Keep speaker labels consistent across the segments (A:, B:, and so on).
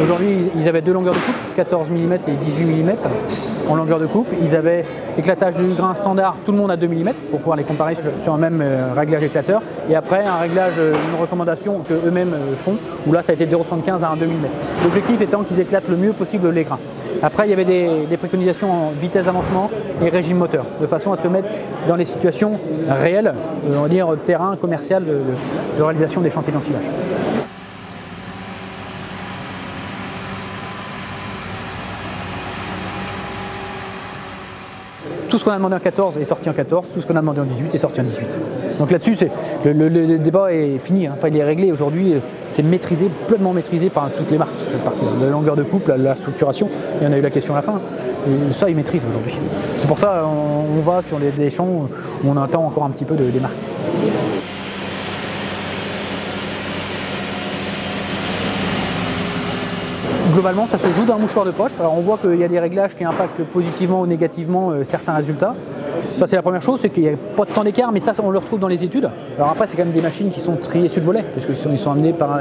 A: Aujourd'hui, ils avaient deux longueurs de coupe, 14 mm et 18 mm en longueur de coupe. Ils avaient éclatage du grain standard, tout le monde à 2 mm pour pouvoir les comparer sur un même réglage éclateur. Et après, un réglage, une recommandation qu'eux-mêmes font, où là, ça a été de 0,75 à 1,2 mm. L'objectif étant qu'ils éclatent le mieux possible les grains. Après, il y avait des préconisations en vitesse d'avancement et régime moteur, de façon à se mettre dans les situations réelles, on va dire terrain commercial de réalisation des chantiers d'ensilage. Tout ce qu'on a demandé en 14 est sorti en 14, tout ce qu'on a demandé en 18 est sorti en 18. Donc là-dessus, le débat est fini, hein. Enfin, il est réglé aujourd'hui, c'est maîtrisé, pleinement maîtrisé par toutes les marques. La longueur de coupe, la structuration, il y en a eu la question à la fin, et ça ils maîtrisent aujourd'hui. C'est pour ça on va sur des champs où on attend encore un petit peu des marques. Globalement, ça se joue d'un mouchoir de poche. Alors on voit qu'il y a des réglages qui impactent positivement ou négativement certains résultats. Ça c'est la première chose, c'est qu'il n'y a pas de temps d'écart, mais ça on le retrouve dans les études. Alors après c'est quand même des machines qui sont triées sur le volet, parce qu'ils sont amenés par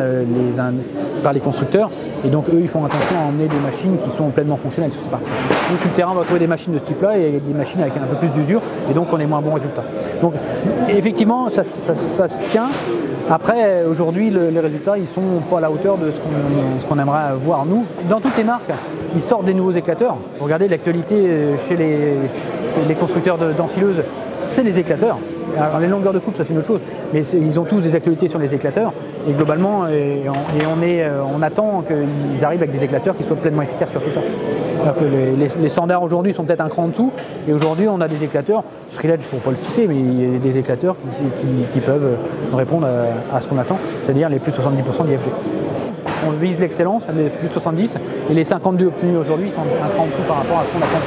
A: les constructeurs, et donc eux ils font attention à emmener des machines qui sont pleinement fonctionnelles sur cette partie. Nous sur le terrain on va trouver des machines de ce type-là et des machines avec un peu plus d'usure, et donc on est moins bons résultats. Donc effectivement ça se tient. Après, aujourd'hui, les résultats, ils sont pas à la hauteur de ce qu'on aimerait voir nous. Dans toutes les marques, ils sortent des nouveaux éclateurs. Vous regardez l'actualité chez les constructeurs d'ensileuses, c'est les éclateurs. Alors, les longueurs de coupe, ça c'est une autre chose, mais ils ont tous des actualités sur les éclateurs. Et globalement, on attend qu'ils arrivent avec des éclateurs qui soient pleinement efficaces sur tout ça. Alors que les standards aujourd'hui sont peut-être un cran en dessous, et aujourd'hui on a des éclateurs, Striledge pour ne pas le citer, mais il y a des éclateurs qui peuvent répondre à ce qu'on attend, c'est-à-dire les plus de 70% d'IFG. On vise l'excellence, les plus de 70, et les 52 obtenus aujourd'hui sont un cran en dessous par rapport à ce qu'on attend.